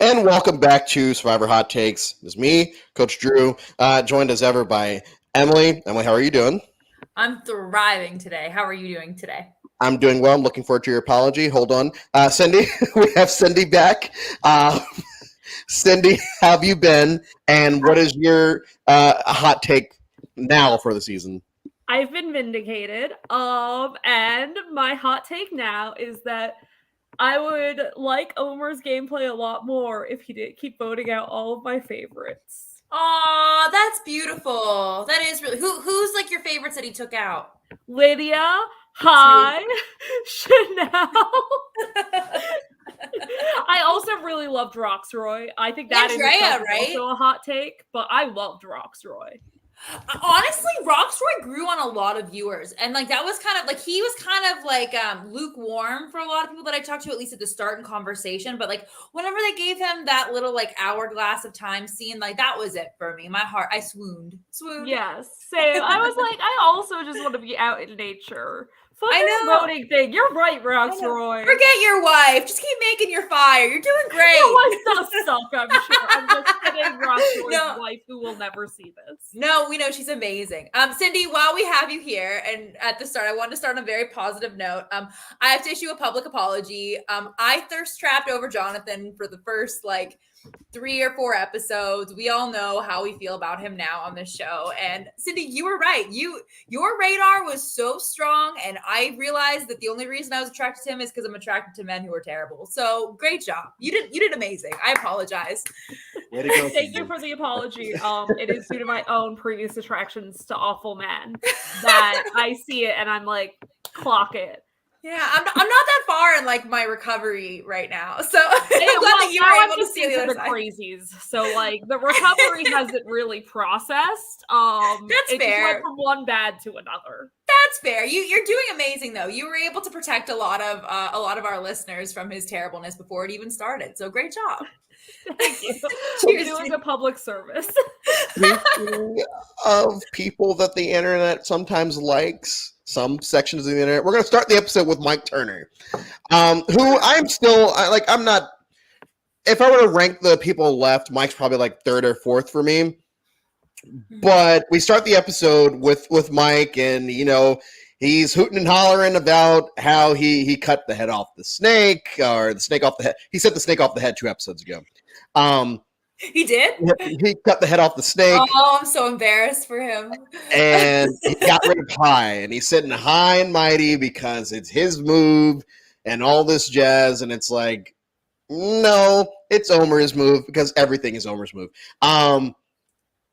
And welcome back to Survivor Hot Takes. It's me, Coach Drew, joined as ever by Emily. Emily, how are you doing? I'm thriving today. How are you doing today? I'm doing well. I'm looking forward to your apology. Hold on. Cindy, we have Cindy back. Cindy, how have you been? And what is your hot take now for the season? I've been vindicated. And my hot take now is that I would like Omer's gameplay a lot more if he did keep voting out all of my favorites. Aw, that's beautiful. That is really who's like your favorites that he took out? Lydia, hi, Chanel. I also really loved Roxroy. I think that Andrea, is also a hot take, but I loved Roxroy. Honestly, Roxroy grew on a lot of viewers, and like that was kind of like he was kind of like lukewarm for a lot of people that I talked to, at least at the start in conversation. But like whenever they gave him that little like hourglass of time scene, like that was it for me. My heart, I swooned. Yes, same. I was like, I also just want to be out in nature. Fuck I this know. voting thing. You're right, Roxroy. Forget your wife. Just keep making your fire. You're doing great. Your wife does suck, I'm sure. I'm just kidding, Roxroy's wife, who will never see this. No, we know she's amazing. Cindy, while we have you here, and at the start, I wanted to start on a very positive note. I have to issue a public apology. I thirst trapped over Jonathan for the first like 3 or 4 episodes. We all know how we feel about him now on this show. And Cindy, you were right. Your radar was so strong, and I realized that the only reason I was attracted to him is because I'm attracted to men who are terrible. So great job. You did amazing. I apologize. Way to go, Thank you for the apology. It is due to my own previous attractions to awful men that I see it and I'm like, clock it. Yeah, I'm not that far in like my recovery right now, so I'm glad that you were able to see the other side. Crazies. So like the recovery hasn't really processed. That's it fair. Just went from one bad to another. That's fair. You're doing amazing though. You were able to protect a lot of our listeners from his terribleness before it even started. So great job. Thank you. Cheers. Doing a public service. Speaking of people that the internet sometimes likes. Some sections of the internet. We're going to start the episode with Mike Turner, who I'm not. If I were to rank the people left, Mike's probably like 3rd or 4th for me. But we start the episode with Mike, and he's hooting and hollering about how he cut the head off the snake, or the snake off the head. He set the snake off the head 2 episodes ago. He did? He cut the head off the snake. Oh, I'm so embarrassed for him. And he got rid of high, and he's sitting high and mighty because it's his move and all this jazz. And it's like, no, it's Omer's move because everything is Omer's move.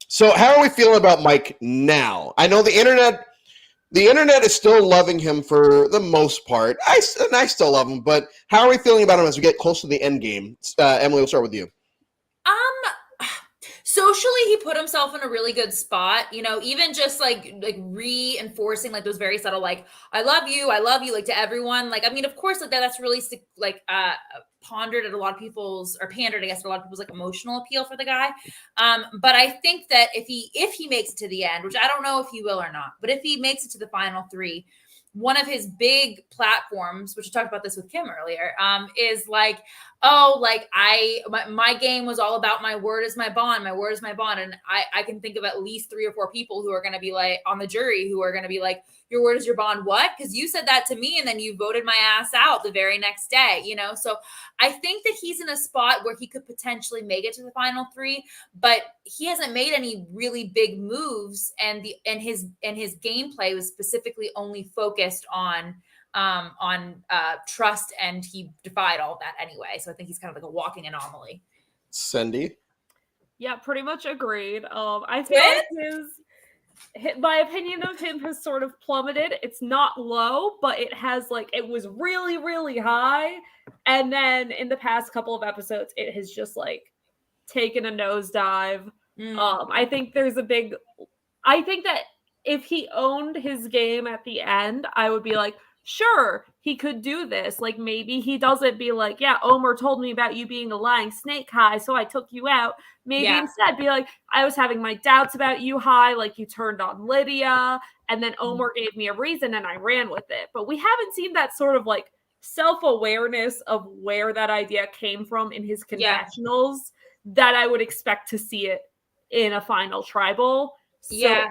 So how are we feeling about Mike now? I know the internet is still loving him for the most part. I still love him, but how are we feeling about him as we get close to the end game? Emily, we'll start with you. Socially, he put himself in a really good spot, even just like reinforcing like those very subtle, like, I love you, like to everyone. Like, I mean, of course, like that's really like pondered at a lot of people's, or pandered, I guess, for a lot of people's like emotional appeal for the guy. But I think that if he makes it to the end, which I don't know if he will or not, but if he makes it to the final 3, one of his big platforms, which we talked about this with Kim earlier, is like, oh, like my game was all about my word is my bond. My word is my bond. And I can think of at least 3 or 4 people who are going to be like on the jury who are going to be like, your word is your bond. What? Because you said that to me and then you voted my ass out the very next day, So I think that he's in a spot where he could potentially make it to the final 3, but he hasn't made any really big moves. And his gameplay was specifically only focused on trust, and he defied all of that anyway. So I think he's kind of like a walking anomaly. Cindy? Yeah, pretty much agreed. I feel like my opinion of him has sort of plummeted. It's not low, but it was really, really high. And then in the past couple of episodes, it has just like taken a nosedive. I think that if he owned his game at the end, I would be like, sure, he could do this. Like, maybe he doesn't be like, yeah, Omer told me about you being a lying snake, High, so I took you out. Maybe instead be like, I was having my doubts about you, High, like you turned on Lydia, and then Omer gave me a reason and I ran with it. But we haven't seen that sort of like self-awareness of where that idea came from in his confessionals that I would expect to see it in a final tribal. So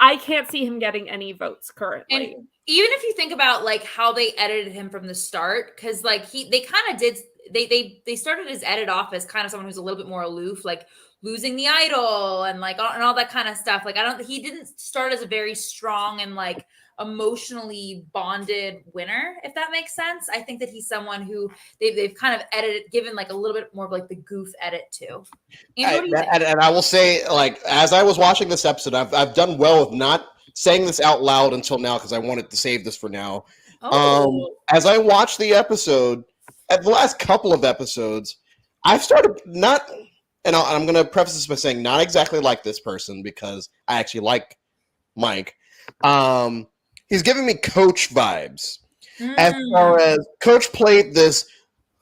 I can't see him getting any votes currently. And even if you think about like how they edited him from the start, because like they kind of did, they started his edit off as kind of someone who's a little bit more aloof, like losing the idol and like and all that kind of stuff. Like he didn't start as a very strong and like emotionally bonded winner, if that makes sense. I think that he's someone who they've kind of edited, given like a little bit more of like the goof edit too. And I will say, like, as I was watching this episode, I've done well with not saying this out loud until now because I wanted to save this for now. As I watched the episode, at the last couple of episodes, I've started not, and I'm going to preface this by saying not exactly like this person because I actually like Mike. He's giving me Coach vibes. As far as Coach played this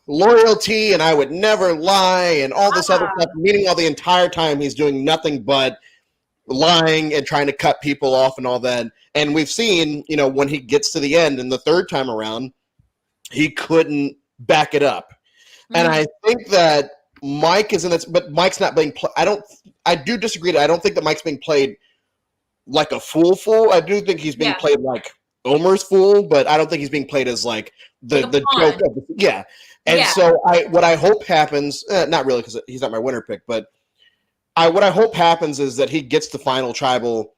loyalty and I would never lie and all this other stuff, meaning the entire time he's doing nothing but lying and trying to cut people off and all that. And we've seen, when he gets to the end and the third time around, he couldn't back it up. And I think that Mike is in this, but Mike's not being played. I do disagree. I don't think that Mike's being played like a fool. I do think he's being played like Omer's fool, but I don't think he's being played as like the joke of the, And so what I hope happens, not really because he's not my winner pick, but what I hope happens is that he gets the final tribal,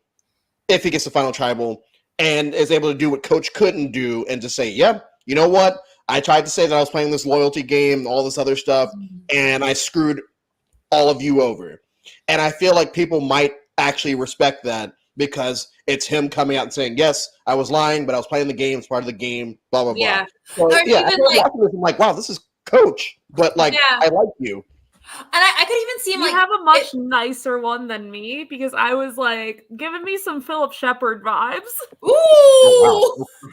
if he gets the final tribal, and is able to do what Coach couldn't do and just say, you know what? I tried to say that I was playing this loyalty game, all this other stuff, and I screwed all of you over. And I feel like people might actually respect that because it's him coming out and saying, yes, I was lying, but I was playing the game. It's part of the game, blah, blah, blah. So, I'm like, wow, this is Coach, but like, I like you. And I could even see him you have a much nicer one than me because I was like giving me some Philip Shepard vibes. Ooh. Oh, wow.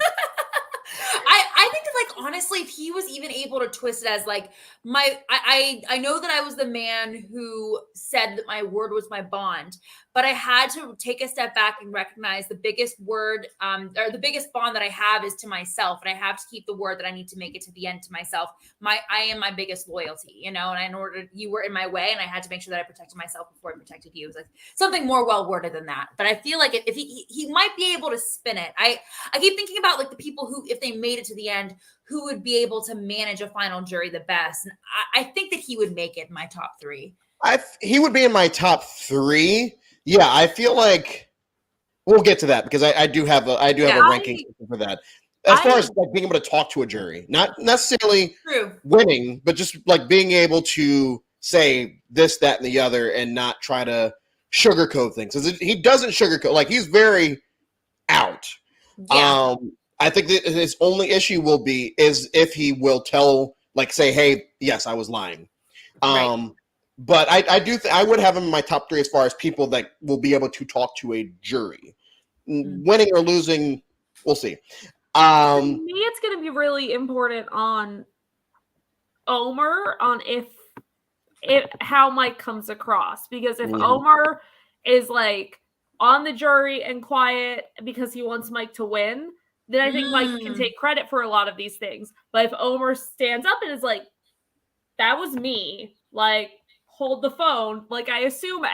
I think that, like, honestly, if he was even able to twist it as like I know that I was the man who said that my word was my bond, but I had to take a step back and recognize the biggest word or the biggest bond that I have is to myself, and I have to keep the word that I need to make it to the end to myself. I am my biggest loyalty, and in order, you were in my way, and I had to make sure that I protected myself before I protected you. It was like something more well worded than that. But I feel like if he might be able to spin it. I keep thinking about like the people who, if they made it to the end, who would be able to manage a final jury the best. And I think that he would make it in my top three. He would be in my top three. Yeah, I feel like we'll get to that because I do have a ranking for that. As far as like being able to talk to a jury, not necessarily winning, but just like being able to say this, that, and the other, and not try to sugarcoat things. He doesn't sugarcoat. Like, he's very out. Yeah. I think that his only issue will be is if he will tell, like, say, hey, yes, I was lying. Right. But I do I would have him in my top three as far as people that will be able to talk to a jury. Winning or losing, we'll see. For me, it's going to be really important on Omer, on if how Mike comes across. Because if Omer is like on the jury and quiet because he wants Mike to win, then I think Mike can take credit for a lot of these things. But if Omer stands up and is like, that was me, like, hold the phone, like I assume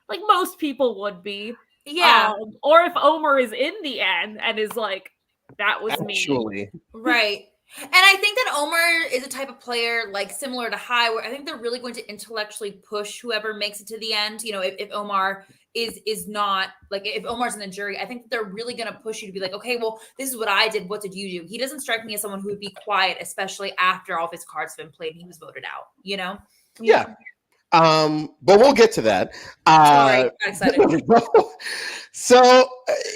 most people would be. Yeah. Or if Omer is in the end and is like, that was me. Right. And I think that Omer is a type of player like similar to Hai, where I think they're really going to intellectually push whoever makes it to the end. If Omar is not, like, if Omar's in the jury, I think that they're really going to push you to be like, okay, well, this is what I did. What did you do? He doesn't strike me as someone who would be quiet, especially after all of his cards have been played and he was voted out, Yeah. But we'll get to that. Sorry, I'm excited. So,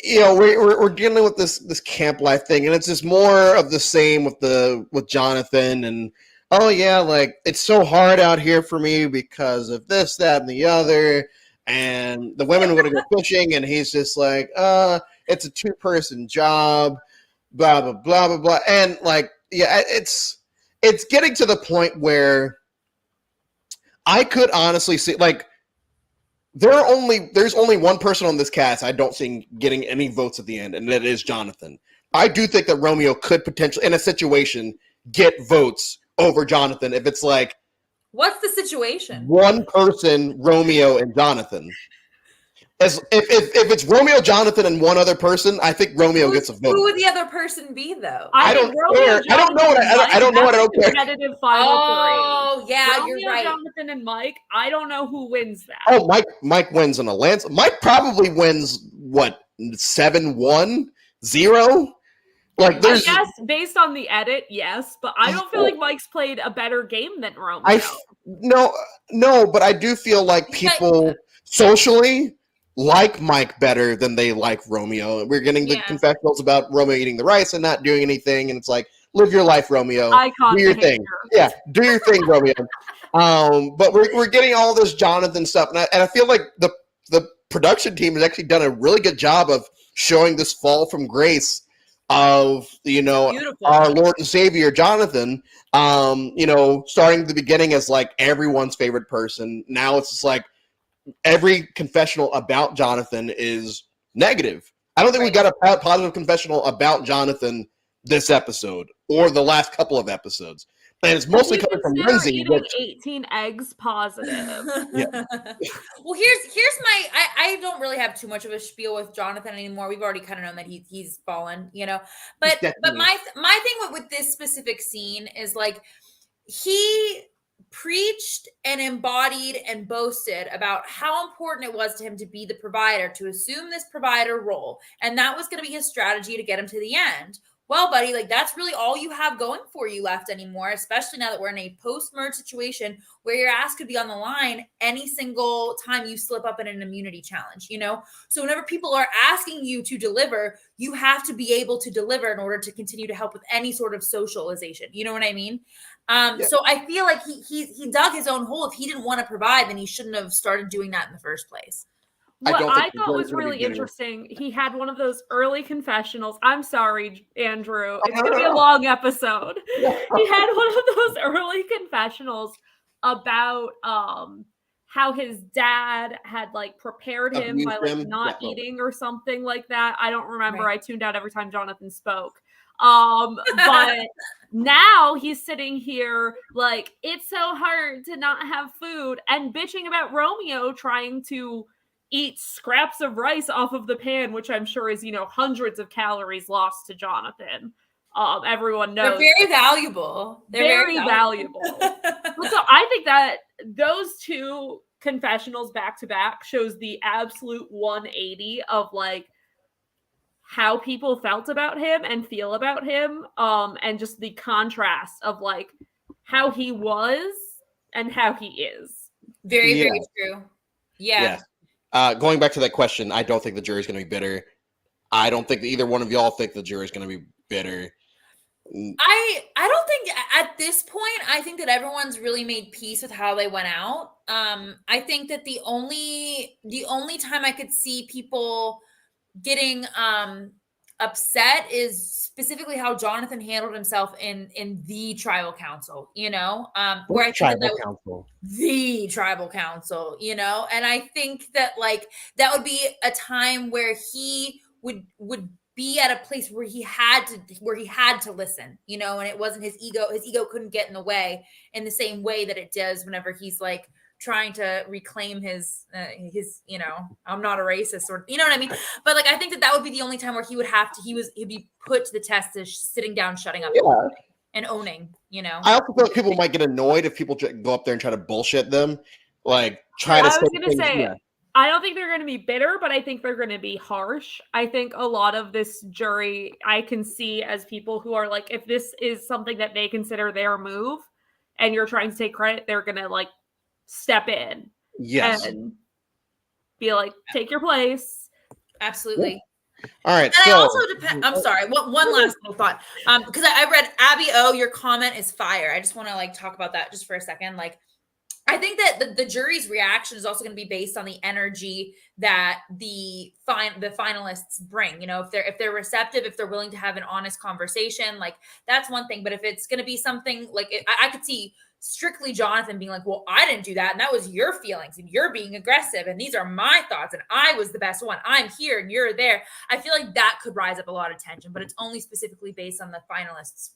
we're dealing with this camp life thing, and it's just more of the same with Jonathan. And like, it's so hard out here for me because of this, that, and the other. And the women want to go fishing, and he's just like, it's a 2-person job, blah blah blah blah blah. And like, it's getting to the point where I could honestly see, like, there's only one person on this cast I don't see getting any votes at the end, and that is Jonathan. I do think that Romeo could potentially, in a situation, get votes over Jonathan if it's like what's the situation? one person, Romeo and Jonathan. As if it's Romeo, Jonathan, and one other person, I think Romeo gets a vote. Who would the other person be, though? I don't care. I don't know what I don't know what I don't care. Competitive final Oh, three. yeah, Romeo, you're right. Jonathan, and Mike. I don't know who wins that. Oh, Mike wins in a lance. Mike probably wins what 7-1-0. Like there's yes, based on the edit, yes, but I don't feel like Mike's played a better game than Romeo. No, but I do feel like people socially like Mike better than they like Romeo. We're getting the confessionals about Romeo eating the rice and not doing anything, and it's like, live your life, Romeo. Do your thing. Yeah, do your thing, Romeo. But we're getting all this Jonathan stuff, and I feel like the production team has actually done a really good job of showing this fall from grace of our Lord and Savior Jonathan. Starting at the beginning as like everyone's favorite person. Now it's just like every confessional about Jonathan is negative. I don't think we got a positive confessional about Jonathan this episode or the last couple of episodes. And it's mostly coming from Lindsay. 18 eggs positive. Yeah. Well, here's my I don't really have too much of a spiel with Jonathan anymore. We've already kind of known that he's fallen, But my thing with this specific scene is like he preached and embodied and boasted about how important it was to him to be the provider, to assume this provider role. And that was going to be his strategy to get him to the end. Well, buddy, like that's really all you have going for you left anymore, especially now that we're in a post-merge situation where your ass could be on the line any single time you slip up in an immunity challenge, So whenever people are asking you to deliver, you have to be able to deliver in order to continue to help with any sort of socialization. You know what I mean? So I feel like he dug his own hole. If he didn't want to provide, then he shouldn't have started doing that in the first place. What I thought was really interesting, he had one of those early confessionals. I'm sorry, Andrew. It's going to be a long episode. He had one of those early confessionals about how his dad had like prepared him by like not eating or something like that. I don't remember. Right. I tuned out every time Jonathan spoke. But now he's sitting here like it's so hard to not have food and bitching about Romeo trying to eat scraps of rice off of the pan, which I'm sure is, hundreds of calories lost to Jonathan. Everyone knows. They're very valuable. They're very valuable. So I think that those two confessionals back to back shows the absolute 180 of like how people felt about him and feel about him. And just the contrast of like how he was and how he is. Very, very true. Yeah. Going back to that question, I don't think the jury's going to be bitter. I don't think that either one of y'all think the jury's going to be bitter. I don't think at this point, I think that everyone's really made peace with how they went out. I think that the only time I could see people getting upset is specifically how Jonathan handled himself in the tribal council, where I think the tribal council, and I think that like that would be a time where he would be at a place where he had to listen, and it wasn't his ego couldn't get in the way in the same way that it does whenever he's like trying to reclaim his I'm not a racist or what I mean, but like I think that would be the only time where he'd be put to the test to sitting down, shutting up, and owning. I also feel like people might get annoyed if people go up there and try to bullshit them, like try to. I was gonna say, I don't think they're going to be bitter, but I think they're going to be harsh. I think a lot of this jury I can see as people who are like, if this is something that they consider their move, and you're trying to take credit, they're going to like step in and be like, take your place. Absolutely. All right. And I also depend. I'm sorry. One last little thought. Because I read Abby O, your comment is fire. I just want to like talk about that just for a second. Like, I think that the jury's reaction is also going to be based on the energy that the finalists bring. If they're receptive, if they're willing to have an honest conversation, like that's one thing. But if it's going to be something like I could see strictly Jonathan being like, well, I didn't do that. And that was your feelings and you're being aggressive. And these are my thoughts. And I was the best one. I'm here and you're there. I feel like that could rise up a lot of tension, but it's only specifically based on the finalists'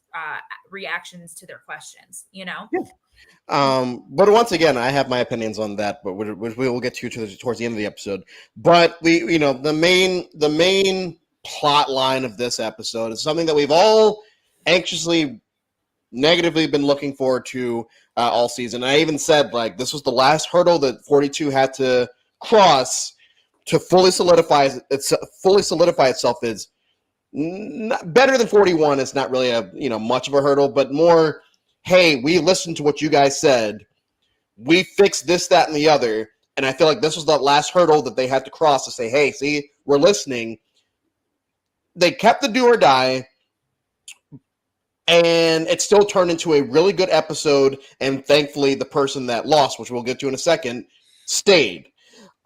reactions to their questions, you know? Yeah. But once again, I have my opinions on that, but we will get to towards the end of the episode. But the main plot line of this episode is something that we've all anxiously, negatively been looking forward to all season. I even said, like, this was the last hurdle that 42 had to cross to fully solidify itself as better than 41. It's not really a much of a hurdle, but more, hey, we listened to what you guys said. We fixed this, that, and the other. And I feel like this was the last hurdle that they had to cross to say, hey, see, we're listening. They kept the do or die, and it still turned into a really good episode. And thankfully, the person that lost, which we'll get to in a second, stayed.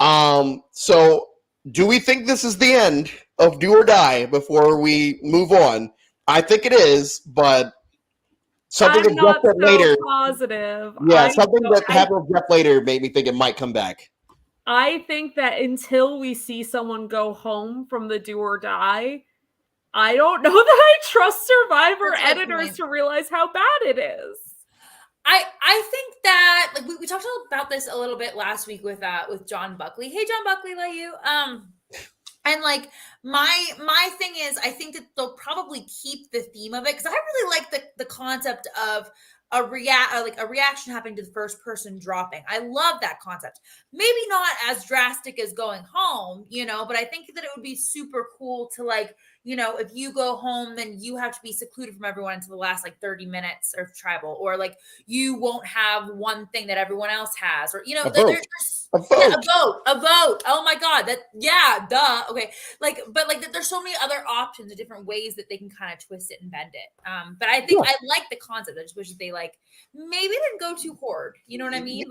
So do we think this is the end of do or die before we move on? I think it is, but something I'm not so later. Positive. Yeah, something that happened with Jeff later made me think it might come back. I think that until we see someone go home from the do or die, I don't know that I trust Survivor editors to realize how bad it is. I think that, like, we talked about this a little bit last week with John Buckley. Hey, John Buckley, love you. And like my thing is, I think that they'll probably keep the theme of it because I really like the concept of a reaction happening to the first person dropping. I love that concept. Maybe not as drastic as going home, but I think that it would be super cool to, like, if you go home, then you have to be secluded from everyone until the last 30 minutes of tribal, or like you won't have one thing that everyone else has, or a vote. A vote. Oh my God, duh. Okay, but there's so many other options of different ways that they can kind of twist it and bend it. But I think I like the concept. I just wish that they maybe didn't go too hard. You know what I mean?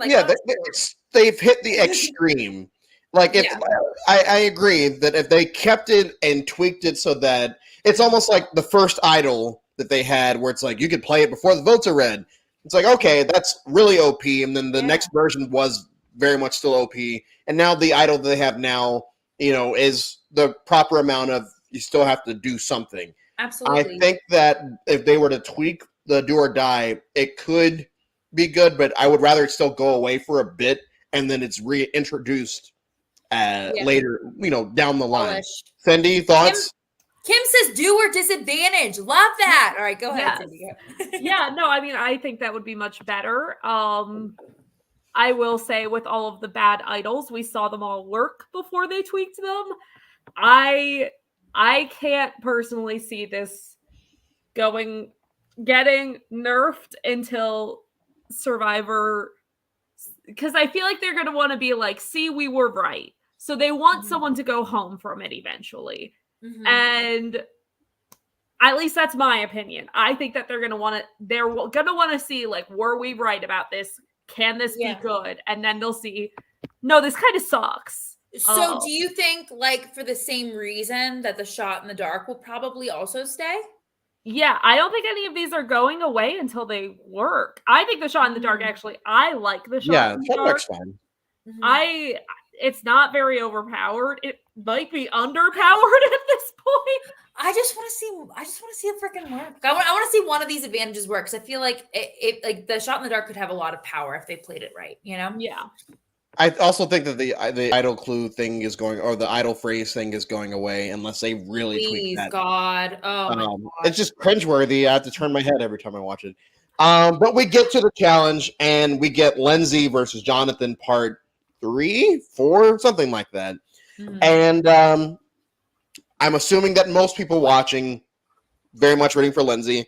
They've hit the extreme. I agree that if they kept it and tweaked it so that it's almost like the first idol that they had, where it's like you could play it before the votes are read. It's like, okay, that's really OP, and then the next version was very much still OP, and now the idol that they have now, is the proper amount of you still have to do something. Absolutely. I think that if they were to tweak the do or die, it could be good, but I would rather it still go away for a bit and then it's reintroduced later, down the line. Cindy, thoughts? Kim says do or disadvantage. Love that. All right, go ahead, Cindy. Yeah, no, I mean, I think that would be much better. I will say, with all of the bad idols, we saw them all work before they tweaked them. I can't personally see this getting nerfed until Survivor, because I feel like they're going to want to be like, see, we were right. So they want someone to go home from it eventually. Mm-hmm. And at least that's my opinion. I think that they're going to want to see, like, were we right about this? Can this be good? And then they'll see, no, this kind of sucks. So do you think, for the same reason that the shot in the dark will probably also stay? Yeah, I don't think any of these are going away until they work. I think the shot in the dark, actually, I like the shot in the dark. Yeah, that looks fun. Mm-hmm. It's not very overpowered. It might be underpowered at this point. I just want to see it freaking work. I want to see one of these advantages work, because I feel like it the shot in the dark could have a lot of power if they played it right. Yeah. I also think that the idol clue thing is going, or the idol phrase thing is going away, unless they really tweak that. God. Oh my God. It's just cringeworthy. I have to turn my head every time I watch it. But we get to the challenge, and we get Lindsay versus Jonathan part 3, 4, something like that. Mm-hmm. And I'm assuming that most people watching very much rooting for Lindsay.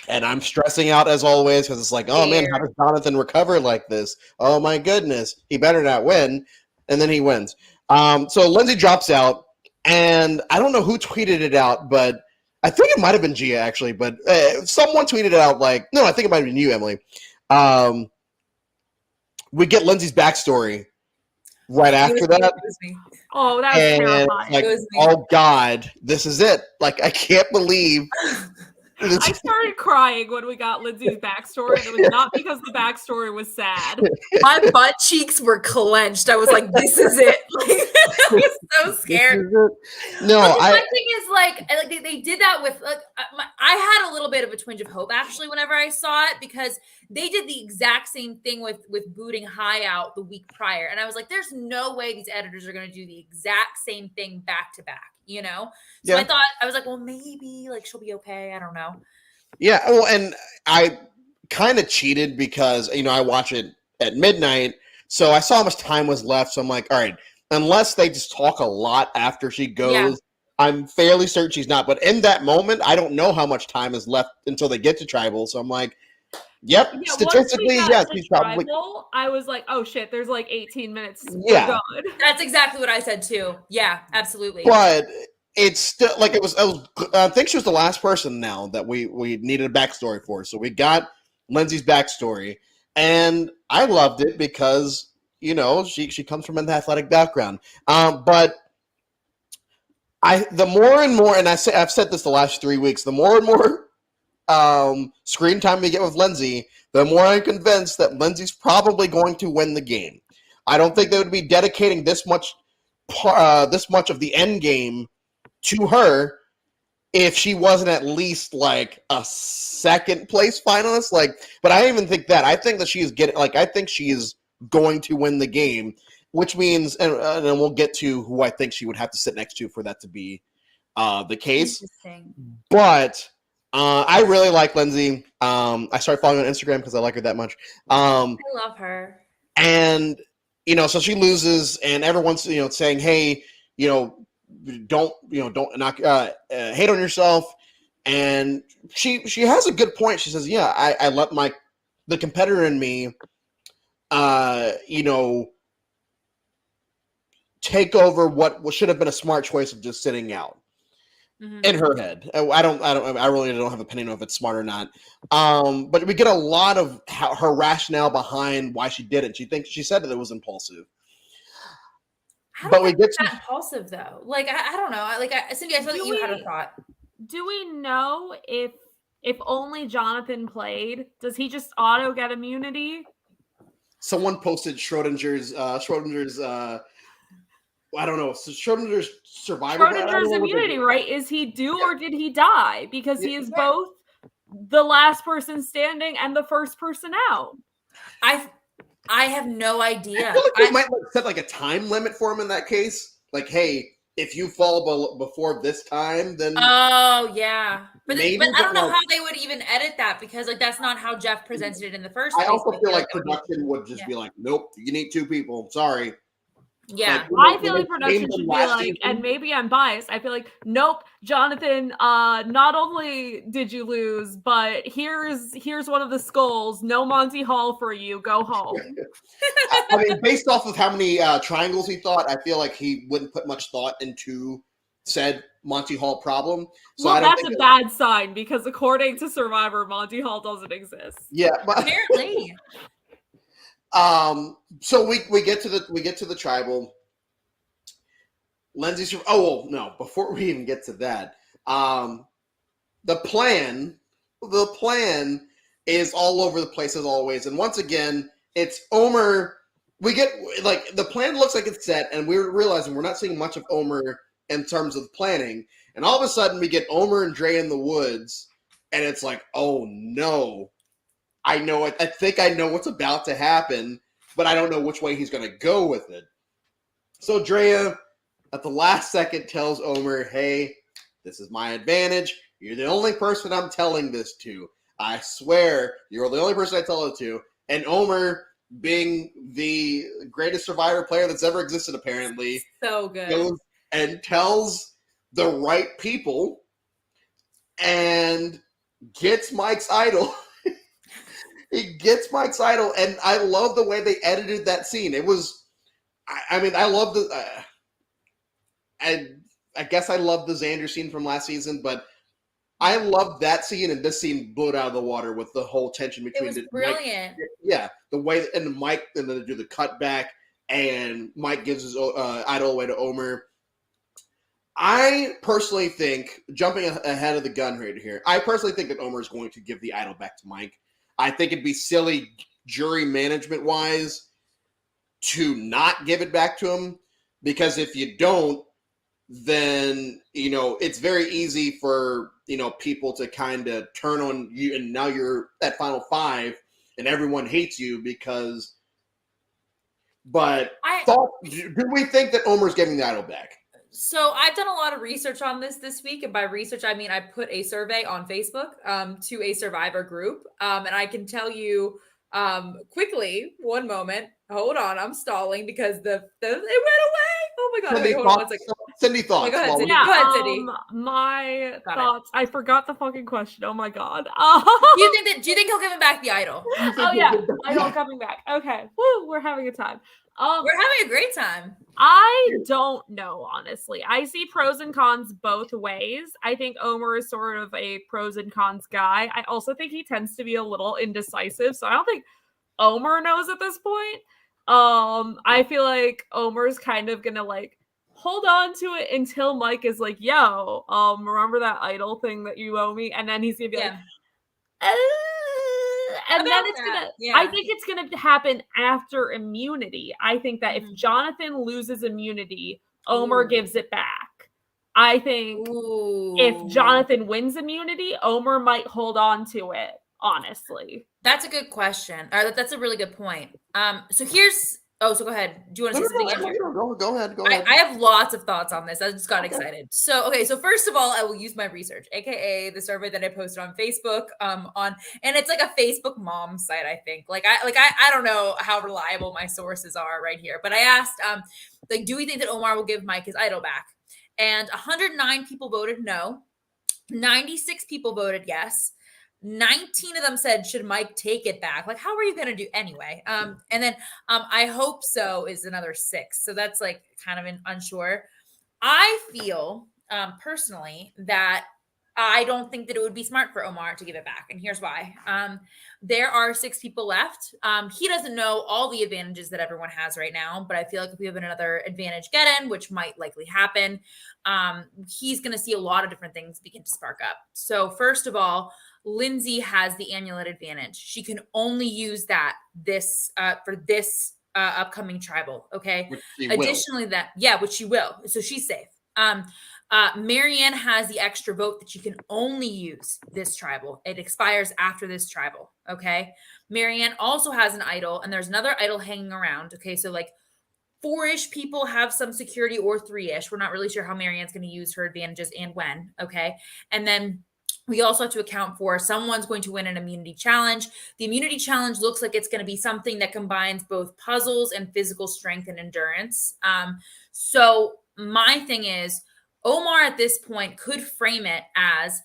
And I'm stressing out as always, because it's like, oh man, how does Jonathan recover like this? Oh my goodness, he better not win. And then he wins. So Lindsay drops out, and I don't know who tweeted it out, but I think it might have been Gia actually, but someone tweeted it out no, I think it might have been you, Emily. We get Lindsay's backstory right after that. Oh, that was terrifying. Oh God, this is it. I can't believe I started crying when we got Lindsay's backstory, and it was not because the backstory was sad. My butt cheeks were clenched. I was like, "This is it." I was so scared. No, but the fun thing is, like they did that with I had a little bit of a twinge of hope actually whenever I saw it, because they did the exact same thing with booting High out the week prior, and I was like, "There's no way these editors are going to do the exact same thing back to back." You know, so Yeah. I was like, well, maybe like she'll be okay. I don't know. Yeah, well, and I kind of cheated because I watch it at midnight, so I saw how much time was left. So I'm like, all right, unless they just talk a lot after she goes, I'm fairly certain she's not. But in that moment, I don't know how much time is left until they get to tribal. So I'm like, yep, statistically, yes, she's probably. I was like, oh shit, there's like 18 minutes. Yeah, that's exactly what I said too. Yeah, absolutely. But it's still like it was. I think she was the last person now that we needed a backstory for. So we got Lindsay's backstory, and I loved it because she comes from an athletic background. But the more and more, and I've said this the last 3 weeks, the more and more screen time we get with Lindsay, the more I'm convinced that Lindsay's probably going to win the game. I don't think they would be dedicating this much of the end game to her if she wasn't at least like a second place finalist. But I don't even think that. I think that she is I think she is going to win the game, which means, and then we'll get to who I think she would have to sit next to for that to be the case. But I really like Lindsay. I started following her on Instagram because I like her that much. I love her. And so she loses, and everyone's saying, hey, don't not hate on yourself. And she has a good point. She says, yeah, I let the competitor in me take over what should have been a smart choice of just sitting out. In her head. I really don't have an opinion if it's smart or not. But we get a lot of her rationale behind why she did it. She said that it was impulsive. But we get that impulsive though. I don't know. Cindy, I feel like you had a thought. Do we know if only Jonathan played, does he just auto get immunity? Someone posted Schrodinger's I don't know. Schrodinger's survivor. Schrodinger's immunity, right? Is he due or did he die? Because he is both the last person standing and the first person out. I have no idea. I feel like they might set a time limit for him in that case. Like, hey, if you fall before this time, then oh yeah. But I don't know how they would even edit that, because that's not how Jeff presented it in the first place. I also feel like production would just be like, nope, you need 2 people. Sorry. Yeah, I feel like production should be like, and maybe I'm biased, I feel like, nope, Jonathan, not only did you lose, but here's one of the skulls. No Monty Hall for you. Go home. I mean, based off of how many triangles he thought, I feel like he wouldn't put much thought into said Monty Hall problem. So well, that's a bad sign, because according to Survivor, Monty Hall doesn't exist. Yeah, but apparently. So we get to the tribal. Lindsay's. Oh well, no. Before we even get to that, the plan is all over the place as always. And once again, it's Omer. We get the plan looks like it's set, and we're realizing we're not seeing much of Omer in terms of planning. And all of a sudden, we get Omer and Dre in the woods, and it's like, oh no. I know it. I think I know what's about to happen, but I don't know which way he's going to go with it. So Drea, at the last second, tells Omer, hey, this is my advantage. You're the only person I'm telling this to. I swear, you're the only person I tell it to. And Omer, being the greatest Survivor player that's ever existed, apparently, so good, goes and tells the right people and gets Mike's idol. He gets Mike's idol, and I love the way they edited that scene. It was, I love the, I guess I love the Xander scene from last season, but I love that scene, and this scene blew it out of the water with the whole tension between. It was brilliant. The way, and Mike, and then they do the cutback, and Mike gives his idol away to Omer. I personally think, jumping ahead of the gun right here, I personally think that Omar is going to give the idol back to Mike. I think it'd be silly jury management wise to not give it back to him, because if you don't, then it's very easy for people to kind of turn on you, and now you're at final five and everyone hates you because. But do we think that Omar's getting the idol back? So I've done a lot of research on this week, and by research I mean I put a survey on Facebook to a Survivor group, and I can tell you quickly. One moment, hold on, I'm stalling because it went away. Oh my god! Cindy, wait, hold on one second. Cindy thoughts. Oh, go ahead, Cindy. Yeah, go ahead, Cindy. My thoughts. I forgot the fucking question. Oh my god. Do you think he'll give him back the idol? Oh yeah, idol coming back. Okay, woo, we're having a time. We're having a great time. I don't know, honestly. I see pros and cons both ways. I think Omar is sort of a pros and cons guy. I also think he tends to be a little indecisive, so I don't think Omar knows at this point. I feel like Omar's kind of gonna like hold on to it until Mike is like, yo, remember that idol thing that you owe me? And then he's gonna be like, and then it's I think it's gonna happen after immunity. I think that if Jonathan loses immunity, Omar gives it back. I think if Jonathan wins immunity, Omar might hold on to it, honestly. That's a good question. That's a really good point. So here's so go ahead. Do you want to say something, Andrew? Go ahead. I have lots of thoughts on this. I just got excited. So first of all, I will use my research, aka the survey that I posted on Facebook. And it's like a Facebook mom site, I think. I don't know how reliable my sources are right here, but I asked, do we think that Omar will give Mike his idol back? And 109 people voted no. 96 people voted yes. 19 of them said, should Mike take it back? Like, how are you going to do anyway? And then I hope so is another 6. So that's like kind of unsure. I feel personally that I don't think that it would be smart for Omar to give it back. And here's why. There are 6 people left. He doesn't know all the advantages that everyone has right now, but I feel like if we have another advantage get in, which might likely happen, he's going to see a lot of different things begin to spark up. So first of all, Lindsay has the amulet advantage. She can only use that for this upcoming tribal. Okay. Additionally, which she will. So she's safe. Marianne has the extra vote that she can only use this tribal. It expires after this tribal. Okay. Marianne also has an idol, and there's another idol hanging around. Okay. So like 4-ish people have some security, or 3-ish. We're not really sure how Marianne's going to use her advantages and when. Okay. And then we also have to account for someone's going to win an immunity challenge. The immunity challenge looks like it's going to be something that combines both puzzles and physical strength and endurance. So my thing is, Omar at this point could frame it as,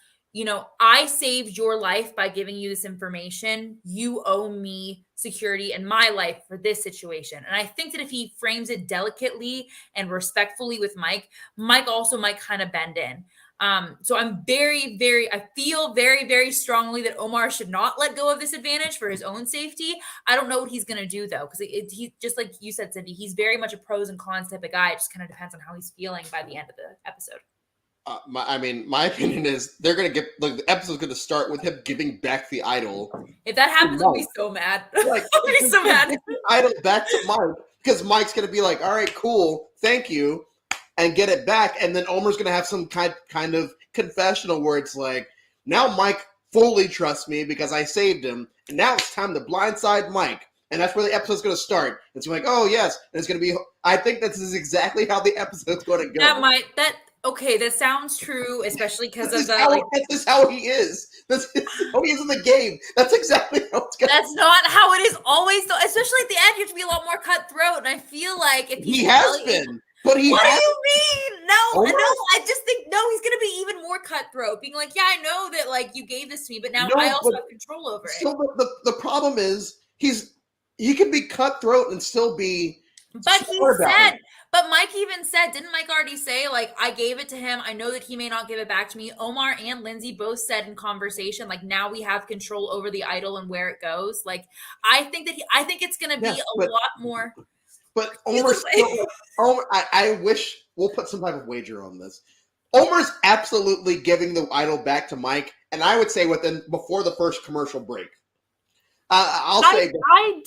I saved your life by giving you this information. You owe me security in my life for this situation. And I think that if he frames it delicately and respectfully with Mike also might kind of bend in. So I'm I feel very, very strongly that Omar should not let go of this advantage for his own safety. I don't know what he's going to do though. Cause he just like you said, Cindy, he's very much a pros and cons type of guy. It just kind of depends on how he's feeling by the end of the episode. My opinion is they're going to get the episode's going to start with him giving back the idol. If that happens, I'll be so mad. I'll be so mad. Idol back to Mike, because Mike's going to be like, all right, cool. Thank you. And get it back, and then Omar's going to have some kind of confessional where it's like, now Mike fully trusts me because I saved him, and now it's time to blindside Mike. And that's where the episode's going to start. It's like, oh, yes. And it's going to be, I think this is exactly how the episode's going to go. That sounds true, especially because of this is how he is. This is how he is in the game. That's exactly how it's going to be. That's not how it is always, though. Especially at the end, you have to be a lot more cutthroat. And I feel like if he has been. But what do you mean? No, I just think, he's going to be even more cutthroat, being like, yeah, I know that, like, you gave this to me, but now I also have control over it. So the problem is, he can be cutthroat and still be. But but Mike even said, didn't Mike already say, like, I gave it to him. I know that he may not give it back to me. Omar and Lindsay both said in conversation, like, now we have control over the idol and where it goes. Like, I think it's going to be lot more. But Omar, I wish we'll put some type of wager on this. Omer's absolutely giving the idol back to Mike, and I would say before the first commercial break. I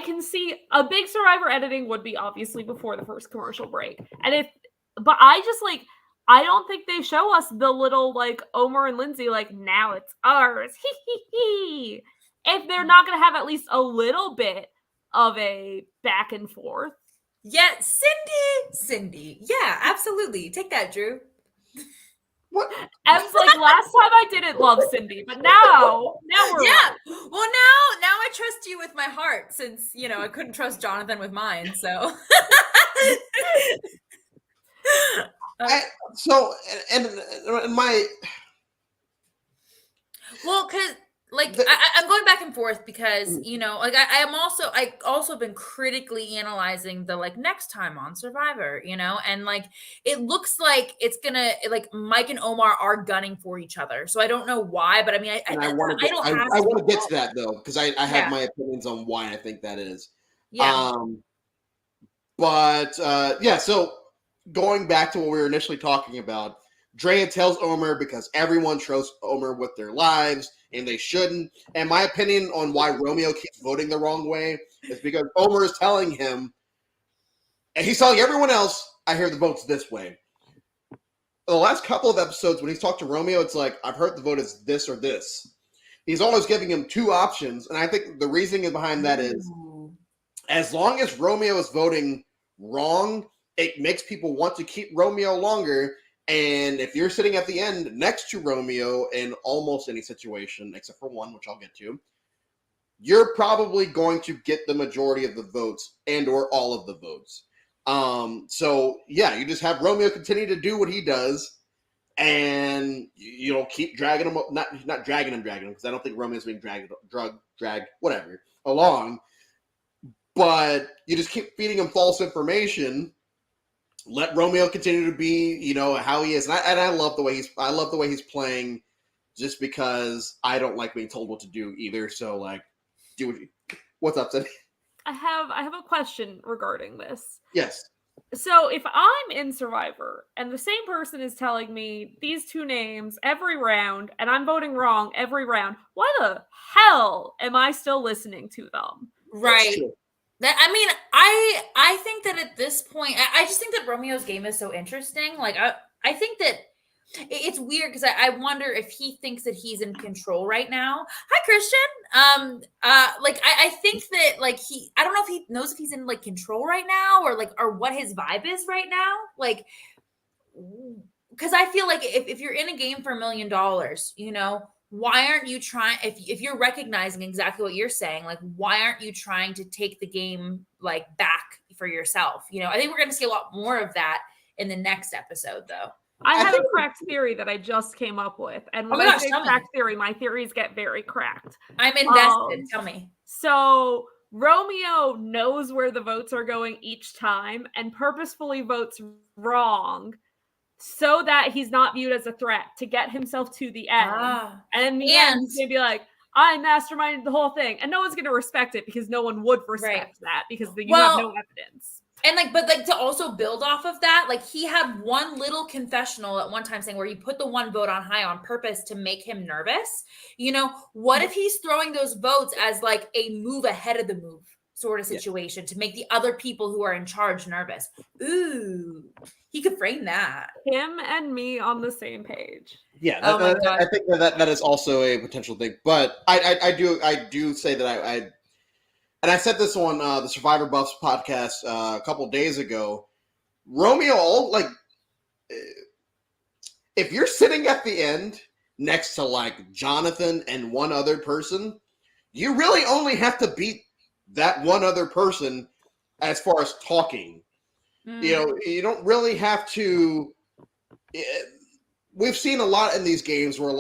can see a big Survivor editing would be obviously before the first commercial break. But I don't think they show us the little like Omer and Lindsay like now it's ours. If they're not going to have at least a little bit of a back and forth. Yeah, Cindy. Yeah, absolutely. Take that, Drew. What? Em's like, last time I didn't love Cindy, but now we're yeah. Well, now I trust you with my heart, since I couldn't trust Jonathan with mine. So, because I'm going back and forth because I also been critically analyzing the next time on Survivor, and it looks like it's gonna Mike and Omar are gunning for each other, so I don't know why, but I mean I want to get to that though, because I have my opinions on why I think that is. So going back to what we were initially talking about, Drea tells Omer because everyone trusts Omer with their lives, and they shouldn't. And my opinion on why Romeo keeps voting the wrong way is because Omer is telling him, and he's telling everyone else, I hear the votes this way. The last couple of episodes, when he's talked to Romeo, it's like, I've heard the vote is this or this. He's always giving him two options, and I think the reasoning behind that is, as long as Romeo is voting wrong, it makes people want to keep Romeo longer. And if you're sitting at the end next to Romeo in almost any situation, except for one, which I'll get to, you're probably going to get the majority of the votes and or all of the votes. You just have Romeo continue to do what he does, and keep dragging him, not dragging him, because I don't think Romeo's being dragged, whatever, along. But you just keep feeding him false information. Let Romeo continue to be, how he is, and I love the way he's playing, just because I don't like being told what to do either. So what's up, Cindy? I have a question regarding this. Yes. So if I'm in Survivor and the same person is telling me these two names every round, and I'm voting wrong every round, why the hell am I still listening to them? Right. I think that at this point, I just think that Romeo's game is so interesting. I think that it's weird because I wonder if he thinks that he's in control right now. Hi, Christian. I think that I don't know if he knows if he's in control right now or what his vibe is right now. Because I feel like if you're in a game for $1 million, why aren't you trying, if you're recognizing exactly what you're saying, why aren't you trying to take the game back for yourself? I think we're going to see a lot more of that in the next episode, though. I have a cracked theory that I just came up with. And when I say cracked theory, my theories get very cracked. I'm invested. Tell me. So Romeo knows where the votes are going each time and purposefully votes wrong so that he's not viewed as a threat to get himself to the end. And in the end, he's going to be like, I masterminded the whole thing. And no one's going to respect it because no one would respect that because you have no evidence. And but to also build off of that, he had one little confessional at one time saying where he put the one vote on high on purpose to make him nervous. What if he's throwing those votes as a move ahead of the move sort of situation to make the other people who are in charge nervous? Ooh, he could frame that. Him and me on the same page. Yeah, I think that is also a potential thing. But I do say that and I said this on the Survivor Buffs podcast a couple of days ago. Romeo, if you're sitting at the end next to Jonathan and one other person, you really only have to beat that one other person as far as talking. You don't really have to. We've seen a lot in these games where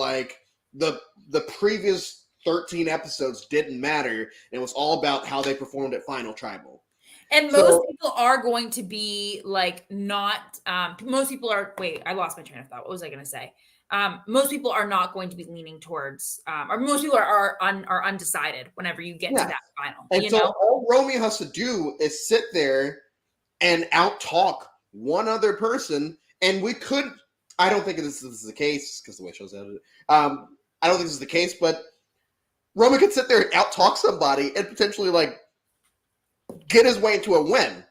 the previous 13 episodes didn't matter. It was all about how they performed at Final Tribal. And most people are going to be not. Most people are. Wait, I lost my train of thought. What was I going to say? Most people are not going to be leaning towards, or most people are undecided whenever you get to that final. And all Romeo has to do is sit there and out-talk one other person, and we could. I don't think this is the case because the way it shows out. I don't think this is the case, but Roman could sit there and out-talk somebody and potentially like get his way into a win.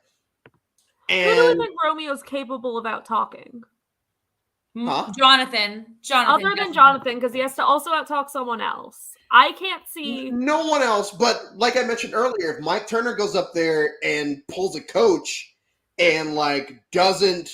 Who do And you think Romeo's capable of out-talking? Huh? Jonathan. Other than Jonathan, because he has to also out-talk someone else. I can't see no one else, but like I mentioned earlier, if Mike Turner goes up there and pulls a coach and like doesn't,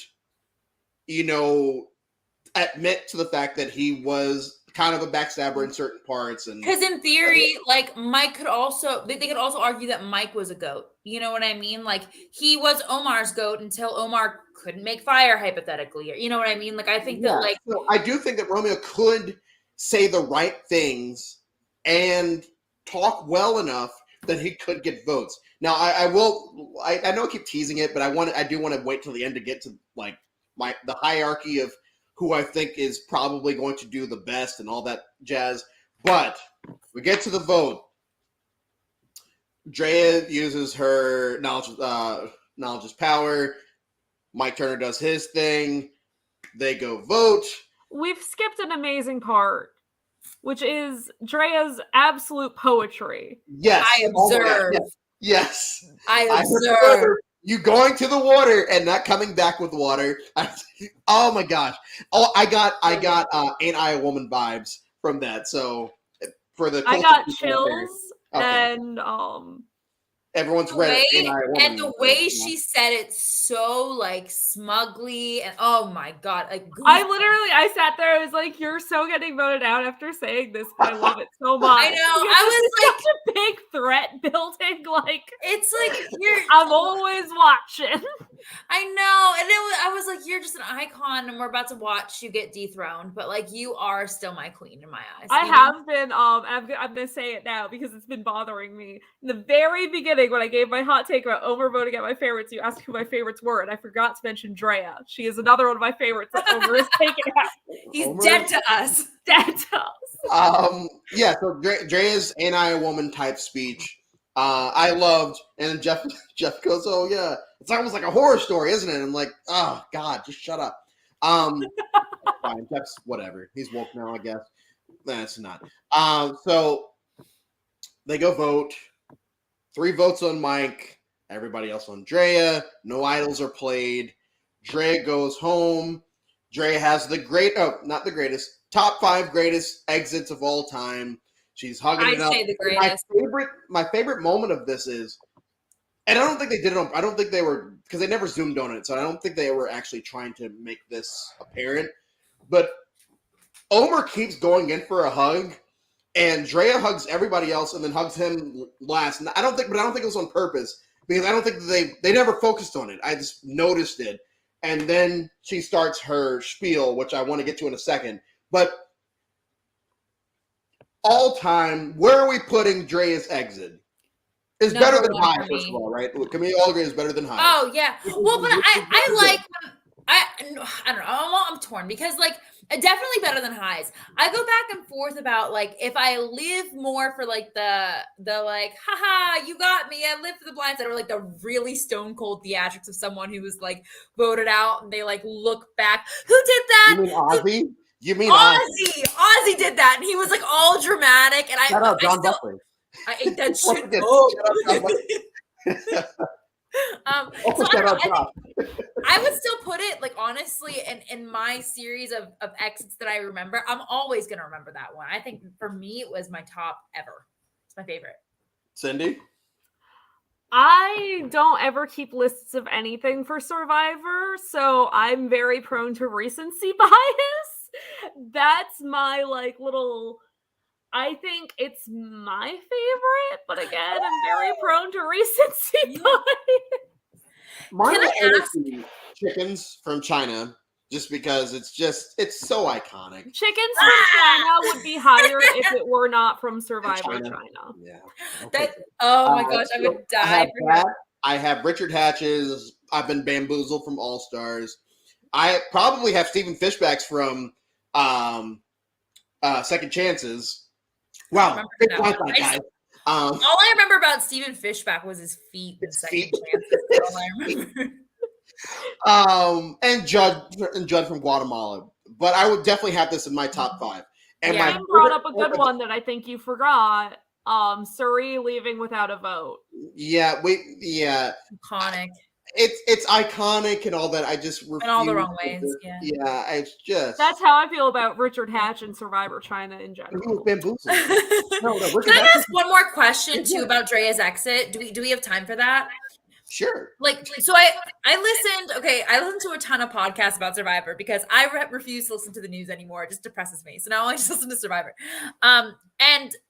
admit to the fact that he was kind of a backstabber in certain parts, and because in theory, like Mike could also they could also argue that Mike was a goat. You know what I mean? Like he was Omar's goat until Omar couldn't make fire, hypothetically. Or, you know what I mean? Like I think that like so I do think that Romeo could say the right things and talk well enough that he could get votes. Now I know I keep teasing it, but I do want to wait till the end to get to like the hierarchy of who I think is probably going to do the best and all that jazz. But we get to the vote. Drea uses her knowledge is power. Mike Turner does his thing. They go vote. we've skipped an amazing part, which is Drea's absolute poetry. Yes. I observe. Yes. I observe. observe you going to the water and not coming back with water. Oh my gosh. Oh, I got Ain't I a Woman vibes from that. So for the I got chills and everyone's read Ain't I a Woman. And the way she said it so like smugly and oh my god, like I sat there, I was like, you're so getting voted out after saying this, but I love it so much. I know. I was like such a big threat building, like it's like I'm always watching. I know. And I was like, you're just an icon and we're about to watch you get dethroned, but like you are still my queen in my eyes. I have been I'm gonna say it now because it's been bothering me. In the very beginning when I gave my hot take about overvoting at my favorites, you asked who my favorites were, and I forgot to mention Drea. She is another one of my favorites that Omer is taken out. He's dead to us. Dead to us. Yeah, so Drea's Ain't I a Woman type speech. I loved, and Jeff goes, oh yeah, it's almost like a horror story, isn't it? I'm like, oh god, just shut up. Fine, Jeff's whatever. He's woke now, I guess. That's not. So they go vote. 3 votes on Mike, everybody else on Drea. No idols are played. Drea goes home. Drea has not the greatest, top 5 greatest exits of all time. She's hugging it up. I'd say the greatest. My favorite moment of this is, and I don't think they did it I don't think they were, because they never zoomed on it, so I don't think they were actually trying to make this apparent. But Omer keeps going in for a hug, and Drea hugs everybody else and then hugs him last. And I don't think it was on purpose, because I don't think they never focused on it. I just noticed it. And then she starts her spiel, which I want to get to in a second. But all time, where are we putting Drea's exit? Is better than High, first of all, right? Can we all agree it's better than High? Oh yeah. Well, but I like I don't know. I'm torn because like definitely better than Highs. I go back and forth about like if I live more for like the like haha you got me, I live for the blind side, or like the really stone cold theatrics of someone who was like voted out and they like look back. Who did that? You mean Ozzy? You mean Ozzy? Ozzy did that, and he was like all dramatic. And Shout out John Buckley. I ate that shit. I would still put it like honestly in my series of exits that I remember. I'm always gonna remember that one. I think for me it was my top ever. It's my favorite. Cindy? I don't ever keep lists of anything for Survivor, so I'm very prone to recency bias. That's my like little, I think it's my favorite, but again, I'm very prone to recency bias. Mine Can I ask? Chickens from China, just because it's so iconic. Chickens from China would be higher if it were not from Survivor China. Yeah. Okay. Oh my gosh, I would die for that. I have Richard Hatch's I've Been Bamboozled from All Stars. I probably have Stephen Fishbach's from Second Chances. Wow. Guys. All I remember about Stephen Fishbach was his feet in Second Chances. That's all I remember. And Judd from Guatemala. But I would definitely have this in my top 5. And Yeah. my Tim brought up a good one that I think you forgot. Suri leaving without a vote. Yeah, Iconic. It's iconic and all that. I just refuse In all the wrong ways. Yeah. Yeah, it's just That's how I feel about Richard Hatch and Survivor China in he was general. bamboozled. No, Richard Can I Hatch ask one more question too about Drea's exit? Do we have time for that? Sure. Like, so I listened to a ton of podcasts about Survivor because I refuse to listen to the news anymore. It just depresses me. So now I just listen to Survivor. And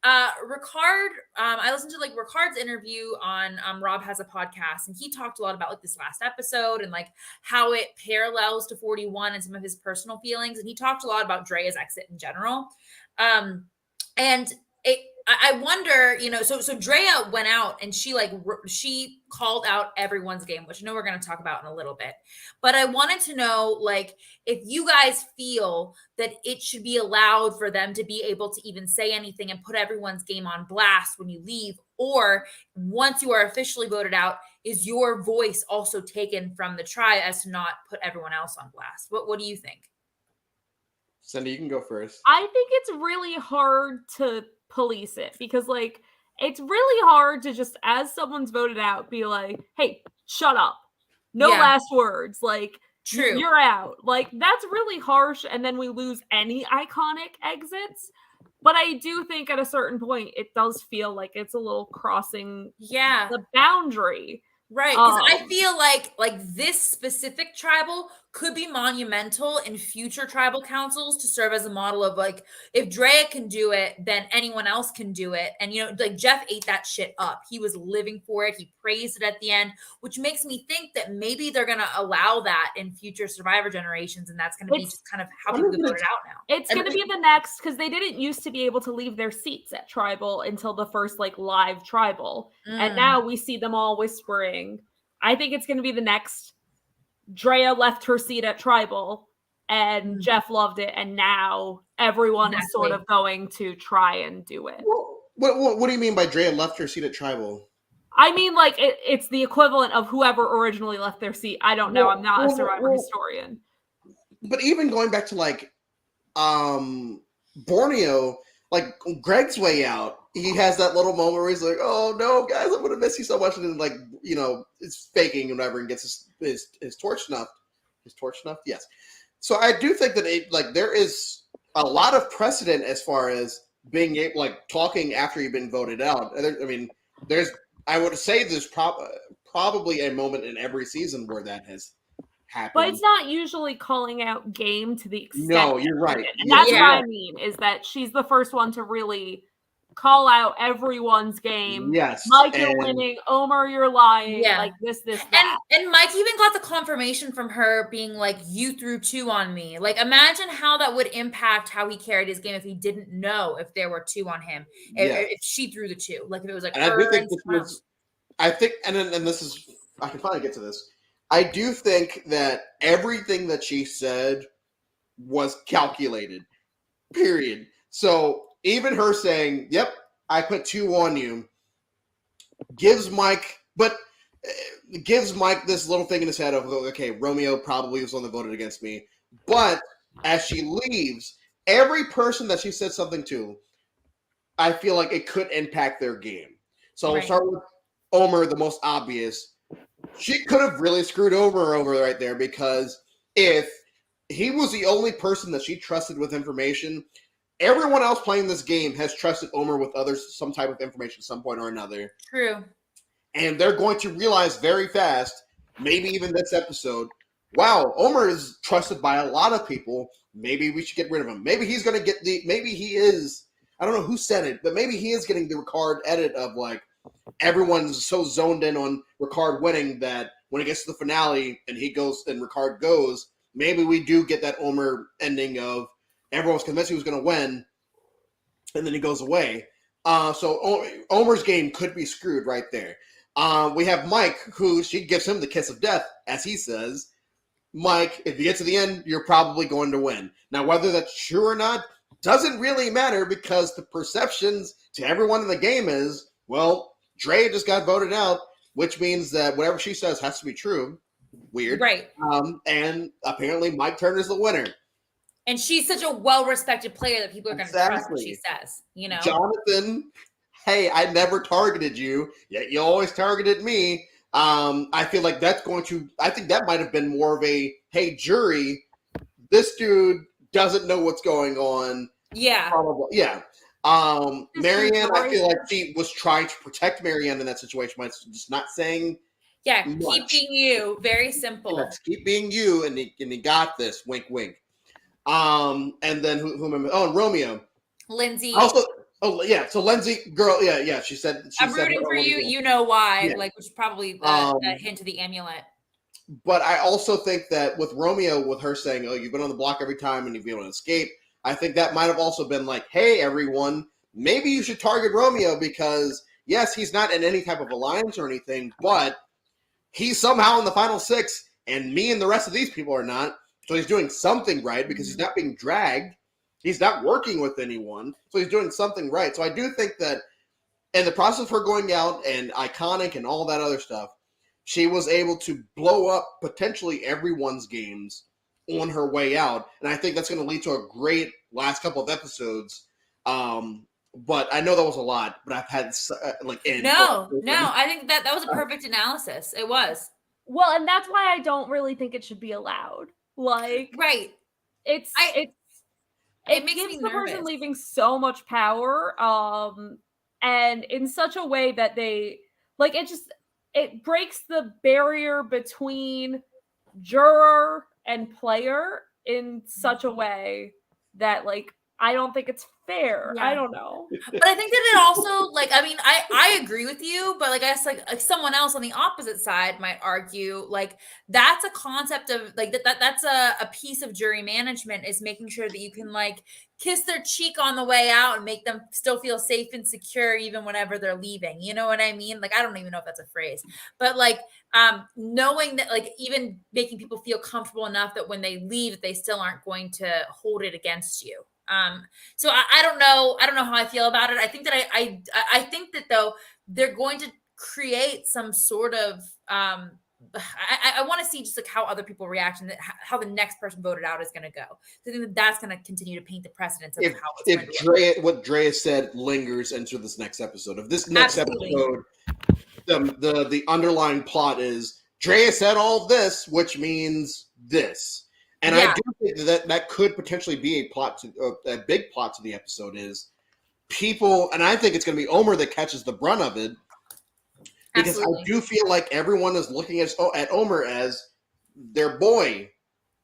Ricard, I listened to like Ricard's interview on Rob Has a Podcast, and he talked a lot about like this last episode and like how it parallels to 41 and some of his personal feelings. And he talked a lot about Drea's exit in general. And I wonder, so Drea went out and she called out everyone's game, which I know we're going to talk about in a little bit. But I wanted to know, like, if you guys feel that it should be allowed for them to be able to even say anything and put everyone's game on blast when you leave, or once you are officially voted out, is your voice also taken from the tribe as to not put everyone else on blast? What do you think? Cindy, you can go first. I think it's really hard to police it because like it's really hard to just as someone's voted out be like, hey, shut up, no last words, like True, you're out. Like that's really harsh, and then we lose any iconic exits. But I do think at a certain point it does feel like it's a little crossing the boundary. Right, because I feel like this specific tribal could be monumental in future tribal councils to serve as a model of like, if Drea can do it, then anyone else can do it. And like Jeff ate that shit up. He was living for it. He praised it at the end, which makes me think that maybe they're gonna allow that in future Survivor generations, and that's gonna be just kind of how people get voted out now. It's gonna be the next, because they didn't used to be able to leave their seats at tribal until the first like live tribal, and now we see them all whispering. I think it's going to be the next. Drea left her seat at tribal and Jeff loved it. And now everyone is sort of going to try and do it. What do you mean by Drea left her seat at tribal? I mean, like, it's the equivalent of whoever originally left their seat. I don't know. I'm not a Survivor historian. But even going back to, like, Borneo, like, Greg's way out, he has that little moment where he's like, oh, no, guys, I'm going to miss you so much. And then, like, it's faking and whatever and gets his torch snuffed. His torch snuffed? Yes. So I do think that, there is a lot of precedent as far as being able, like, talking after you've been voted out. I would say there's probably a moment in every season where that has happened. But it's not usually calling out game to the extent. No, you're right. And that's what I mean, is that she's the first one to really call out everyone's game. Yes. Mike, you're winning. Omer, you're lying. Yeah. Like this, that. And Mike even got the confirmation from her being like, you threw 2 on me. Like, imagine how that would impact how he carried his game if he didn't know if there were 2 on him. If she threw the 2. Like, if it was like, and I do think this was, and this is, I can finally get to this. I do think that everything that she said was calculated, period. So even her saying, yep, I put 2 on you, gives Mike this little thing in his head of, okay, Romeo probably was the one that voted against me. But as she leaves, every person that she said something to, I feel like it could impact their game. So I'll start with Omer, the most obvious. She could have really screwed Omer over right there, because if he was the only person that she trusted with information, everyone else playing this game has trusted Omer with some type of information at some point or another. True. And they're going to realize very fast, maybe even this episode, wow, Omer is trusted by a lot of people. Maybe we should get rid of him. Maybe he's going to get maybe he is, I don't know who said it, but maybe he is getting the Ricard edit of, like, everyone's so zoned in on Ricard winning that when it gets to the finale and he goes and Ricard goes, maybe we do get that Omer ending of everyone was convinced he was going to win, and then he goes away. So Omer's game could be screwed right there. We have Mike, who she gives him the kiss of death, as he says. Mike, if you get to the end, you're probably going to win. Now, whether that's true or not doesn't really matter, because the perceptions to everyone in the game is, well, Drea just got voted out, which means that whatever she says has to be true. Weird. Right. And apparently Mike Turner's the winner. And she's such a well-respected player that people are going to trust what she Exactly. says, you know? Jonathan, hey, I never targeted you, yet you always targeted me. I feel like that's going to, I think that might have been more of a, hey, jury, this dude doesn't know what's going on. Yeah. Probably, yeah. Marianne, I feel like she was trying to protect Marianne in that situation by just not saying Yeah, much. keep being you. Very simple. Yes, keep being you, and he got this. Wink, wink. And then who am I? Oh, and Romeo. Lindsay. Also, oh yeah. So Lindsay, girl, yeah. She said I'm rooting for you. You know why? Yeah. Like, which is probably a hint to the amulet. But I also think that with Romeo, with her saying, "Oh, you've been on the block every time, and you've been able to escape," I think that might have also been like, "Hey, everyone, maybe you should target Romeo because yes, he's not in any type of alliance or anything, but he's somehow in the final six, and me and the rest of these people are not. So he's doing something right because he's not being dragged. He's not working with anyone. So he's doing something right. So I do think that in the process of her going out and iconic and all that other stuff, she was able to blow up potentially everyone's games on her way out. And I think that's going to lead to a great last couple of episodes. But I know that was a lot, but I've had No, I think that was a perfect analysis. It was. Well, and that's why I don't really think it should be allowed. Like, right. It makes gives me the nervous. person leaving so much power, and in such a way that they like it breaks the barrier between juror and player in such a way that like I don't think it's fair. Yeah. I don't know. But I think that it also, like, I mean, I agree with you, but like, I guess like someone else on the opposite side might argue, like, that's a concept of like that's a piece of jury management is making sure that you can like kiss their cheek on the way out and make them still feel safe and secure even whenever they're leaving. You know what I mean? Like, I don't even know if that's a phrase, but like knowing that, like, even making people feel comfortable enough that when they leave, they still aren't going to hold it against you. So I don't know how I feel about it. I think that I think that though they're going to create some sort of I want to see just like how other people react and how the next person voted out is going to go. So I think that that's going to continue to paint the precedence of how it's going to what Drea said lingers into this next episode. If this next episode, the underlying plot is Drea said all this, which means this. And I do think that could potentially be a big plot to the episode is people, and I think it's going to be Omer that catches the brunt of it because I do feel like everyone is looking at Omer as their boy.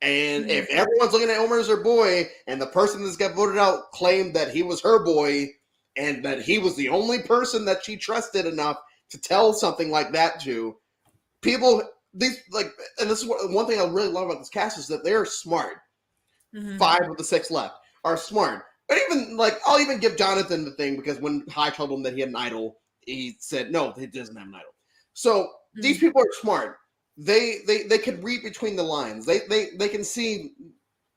And if everyone's looking at Omer as their boy and the person that's got voted out claimed that he was her boy and that he was the only person that she trusted enough to tell something like that to, people... These and this is one thing I really love about this cast is that they're smart. 5 of the 6 left are smart. But even I'll even give Jonathan the thing because when High told him that he had an idol, he said no, he doesn't have an idol. So these people are smart. They can read between the lines. They can see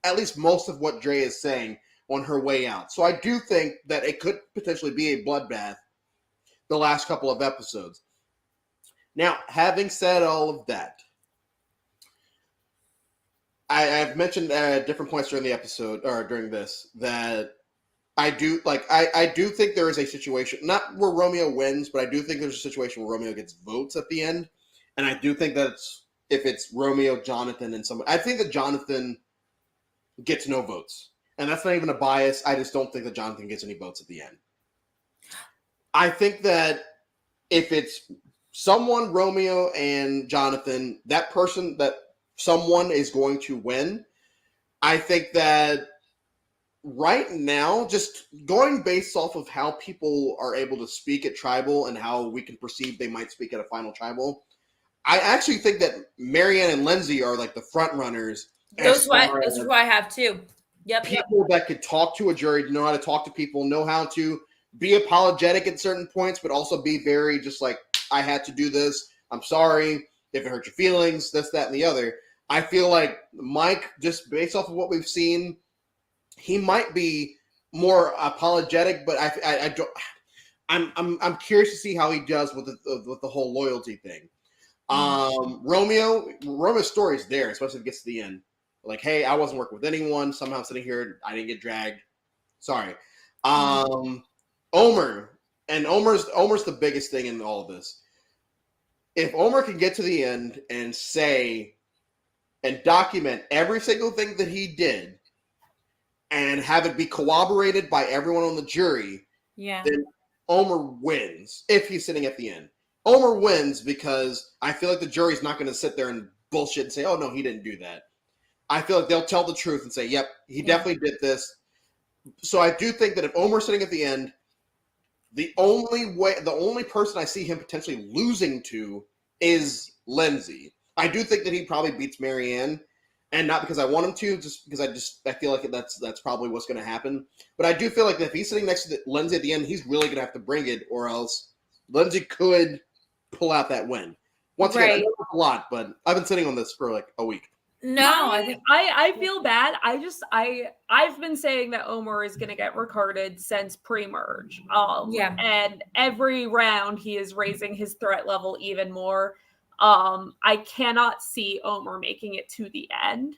at least most of what Dre is saying on her way out. So I do think that it could potentially be a bloodbath the last couple of episodes. Now, having said all of that, I've mentioned at different points during the episode or during this that I do think there is a situation, not where Romeo wins, but I do think there's a situation where Romeo gets votes at the end, and I do think that if it's Romeo, Jonathan, and someone, I think that Jonathan gets no votes, and that's not even a bias. I just don't think that Jonathan gets any votes at the end. I think that if it's someone, Romeo and Jonathan, that someone is going to win. I think that right now, just going based off of how people are able to speak at Tribal and how we can perceive they might speak at a final Tribal, I actually think that Marianne and Lindsay are like the front runners. Those who I have too. Yep. People that could talk to a jury, know how to talk to people, know how to be apologetic at certain points, but also be very just like, I had to do this. I'm sorry if it hurt your feelings, this, that, and the other. I feel like Mike, just based off of what we've seen, he might be more apologetic, but I'm curious to see how he does with the whole loyalty thing. Romeo's story is there, especially if it gets to the end. Like, hey, I wasn't working with anyone. Somehow I'm sitting here, I didn't get dragged. Sorry. Omer's the biggest thing in all of this. If Omer can get to the end and say and document every single thing that he did and have it be corroborated by everyone on the jury, then Omer wins if he's sitting at the end. Omer wins because I feel like the jury's not going to sit there and bullshit and say, oh, no, he didn't do that. I feel like they'll tell the truth and say, yep, he definitely did this. So I do think that if Omer's sitting at the end, the only person I see him potentially losing to is Lindsay. I do think that he probably beats Marianne, and not because I want him to, just because I feel like that's probably what's going to happen. But I do feel like if he's sitting next to Lindsay at the end, he's really going to have to bring it, or else Lindsay could pull out that win. Once again, I know it's a lot, but I've been sitting on this for like a week. No, I feel bad. I've been saying that Omer is gonna get recorded since pre-merge. And every round he is raising his threat level even more. I cannot see Omer making it to the end.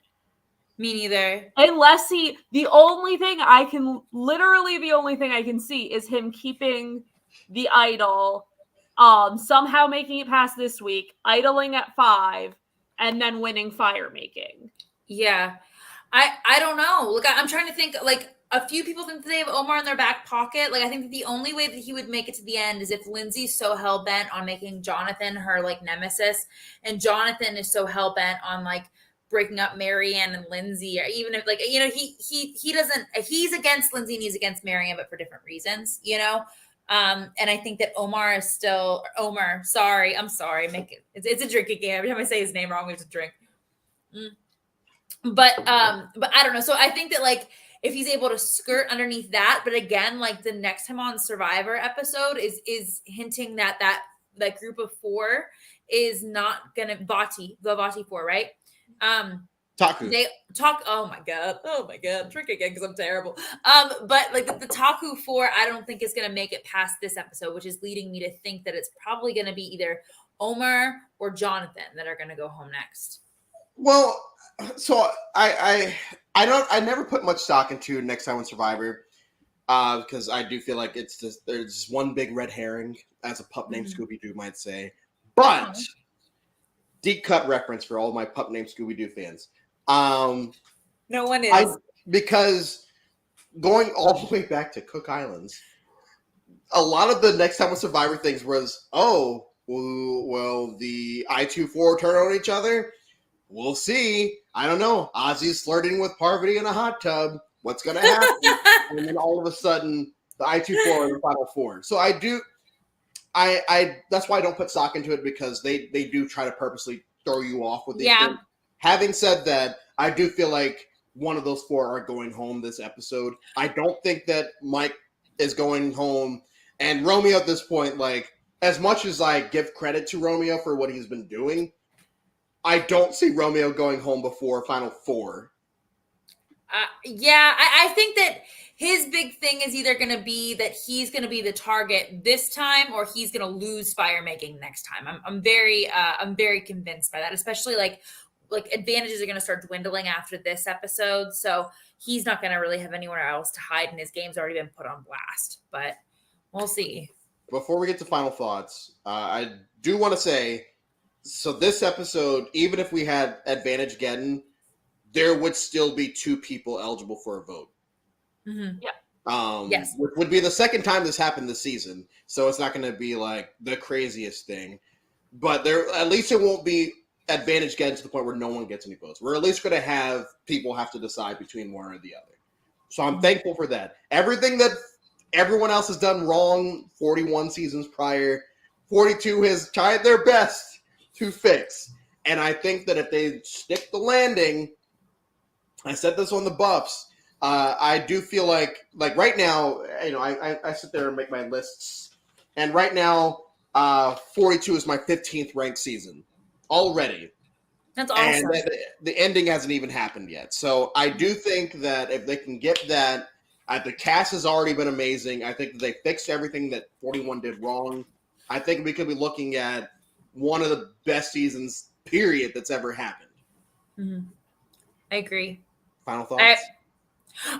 Me neither. Unless the only thing I can see is him keeping the idol, somehow making it past this week, idling at 5. And then winning fire making. Yeah. I don't know. Look, I'm trying to think, like, a few people think that they have Omar in their back pocket. Like, I think that the only way that he would make it to the end is if Lindsay's so hell-bent on making Jonathan her, like, nemesis. And Jonathan is so hell-bent on, like, breaking up Marianne and Lindsay. Or even if, like, you know, he doesn't, he's against Lindsay and he's against Marianne, but for different reasons, you know? And I think that Omar is still sorry. I'm sorry. It's a drinking game. Every time I say his name wrong, we have to drink. But I don't know. So I think that, like, if he's able to skirt underneath that, but again, like the next time on Survivor episode is hinting that group of 4 is not gonna the Vati 4, right? Taku. They talk. Oh my god. Drink again because I'm terrible. But like the Taku 4, I don't think is going to make it past this episode, which is leading me to think that it's probably going to be either Omer or Jonathan that are going to go home next. Well, so I never put much stock into next time on Survivor, because I do feel like there's just one big red herring, as a pup named Scooby-Doo might say. But deep cut reference for all my pup named Scooby-Doo fans. No one is. Because going all the way back to Cook Islands, a lot of the next time on Survivor things was, the I-2-4 turn on each other? We'll see. I don't know. Ozzy's flirting with Parvati in a hot tub. What's going to happen? And then all of a sudden, the I-2-4 are the final 4. So I do... that's why I don't put stock into it, because they do try to purposely throw you off with these things. Having said that, I do feel like one of those 4 are going home this episode. I don't think that Mike is going home. And Romeo at this point, like, as much as I give credit to Romeo for what he's been doing, I don't see Romeo going home before Final 4. I think that his big thing is either going to be that he's going to be the target this time, or he's going to lose fire making next time. I'm very convinced by that, especially like advantages are going to start dwindling after this episode. So he's not going to really have anywhere else to hide, and his game's already been put on blast, but we'll see. Before we get to final thoughts, I do want to say, so this episode, even if we had advantage getting, there would still be 2 people eligible for a vote. Mm-hmm. Yeah. Yes. Which would be the second time this happened this season. So it's not going to be like the craziest thing. But at least it won't be advantage getting to the point where no one gets any votes. We're at least going to have people have to decide between one or the other. So I'm thankful for that. Everything that everyone else has done wrong 41 seasons prior, 42 has tried their best to fix. And I think that if they stick the landing, I said this on the Buffs, I do feel like right now, I sit there and make my lists, and right now, 42 is my 15th ranked season already. That's awesome. And the ending hasn't even happened yet. So I do think that if they can get that, the cast has already been amazing. I think that they fixed everything that 41 did wrong. I think we could be looking at one of the best seasons, period, that's ever happened. Mm-hmm. I agree. Final thoughts?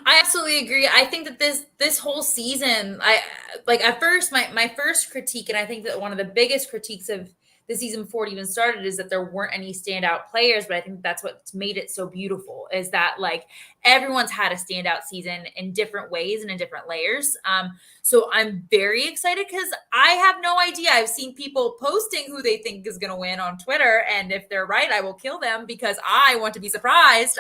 I absolutely agree. I think that this whole season, I like at first my first critique, and I think that one of the biggest critiques of the season before it even started is that there weren't any standout players, but I think that's what's made it so beautiful is that like everyone's had a standout season in different ways and in different layers. So I'm very excited because I have no idea. I've seen people posting who they think is going to win on Twitter, and if they're right, I will kill them because I want to be surprised.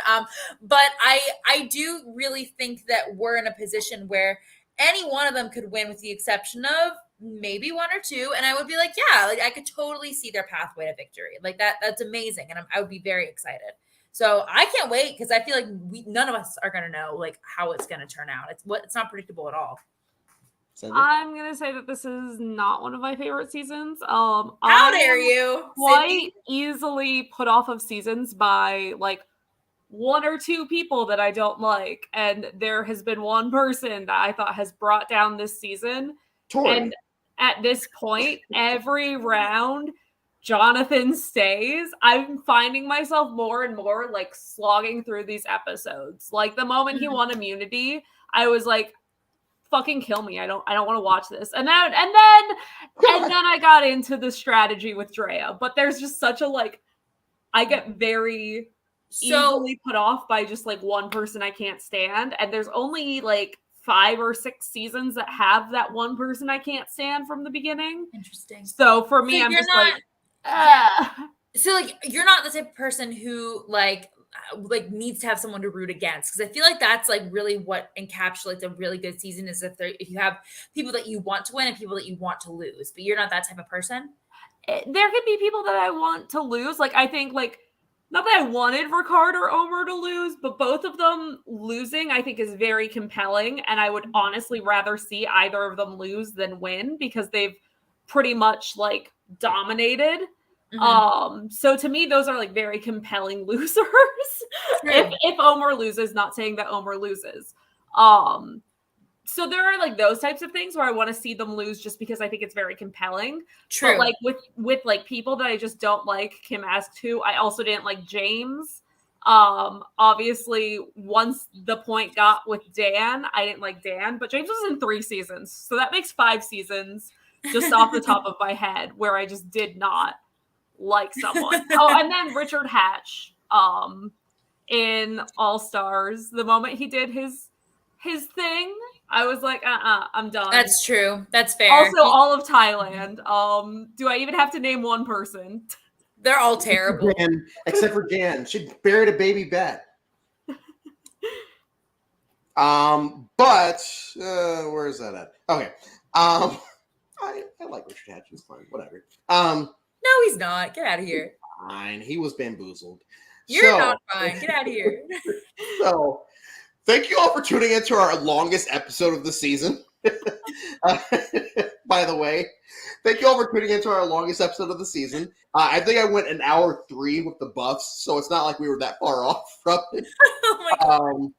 But I do really think that we're in a position where any one of them could win with the exception of maybe one or two, and I would be like, yeah, like I could totally see their pathway to victory. Like that's amazing, and I would be very excited. So I can't wait because I feel like none of us are going to know like how it's going to turn out. It's not predictable at all. Cindy? I'm gonna say that this is not one of my favorite seasons. How dare you? Quite Cindy? easily put off of seasons by like one or two people that I don't like, and there has been one person that I thought has brought down this season. Tori. And at this point, every round, Jonathan stays. I'm finding myself more and more like slogging through these episodes. Like the moment he won immunity, I was like, fucking kill me. I don't want to watch this. And then I got into the strategy with Drea. But there's just such a like I get very easily put off by just like one person I can't stand. And there's only like 5 or 6 seasons that have that one person I can't stand from the beginning. Interesting. So for me, So I'm you're just not- like, So like you're not the type of person who like needs to have someone to root against, because I feel like that's like really what encapsulates a really good season is if you have people that you want to win and people that you want to lose, but you're not that type of person. there could be people that I want to lose. Like I think like not that I wanted Ricard or Omer to lose, but both of them losing I think is very compelling, and I would honestly rather see either of them lose than win because they've pretty much like dominated. So to me, those are like very compelling losers. If Omer loses, not saying that Omer loses. So there are like those types of things where I want to see them lose just because I think it's very compelling. True. But like with like people that I just don't like, Kim asked who, I also didn't like James. Obviously once the point got with Dan, I didn't like Dan, but James was in 3 seasons. So that makes 5 seasons just off the top of my head where I just did not like someone. And then Richard Hatch in All Stars, the moment he did his thing, I was like, I'm done. That's true. That's fair. Also, all of Thailand. Do I even have to name one person? They're all terrible. Jan, except for Jan. She buried a baby bat. But where is that at? Okay. I like Richard Hatch. He's fine. Whatever. No, he's not. Get out of here. Fine. He was bamboozled. You're not fine. Get out of here. So, thank you all for tuning into our longest episode of the season. By the way, thank you all for tuning into our longest episode of the season. I think I went 1 hour 3 with the buffs, so it's not like we were that far off from it. Oh my God.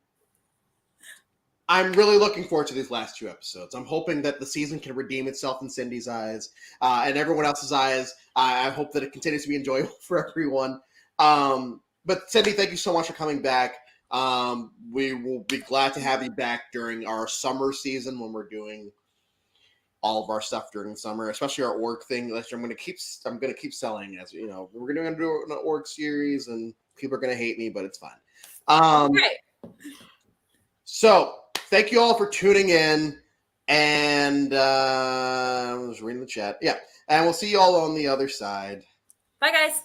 I'm really looking forward to these last 2 episodes. I'm hoping that the season can redeem itself in Cindy's eyes and everyone else's eyes. I hope that it continues to be enjoyable for everyone. But Cindy, thank you so much for coming back. We will be glad to have you back during our summer season when we're doing all of our stuff during the summer, especially our org thing. I'm going to keep selling, as you know. We're going to do an org series, and people are going to hate me, but it's fine. Right. So thank you all for tuning in, and I was reading the chat. Yeah, and we'll see you all on the other side. Bye, guys.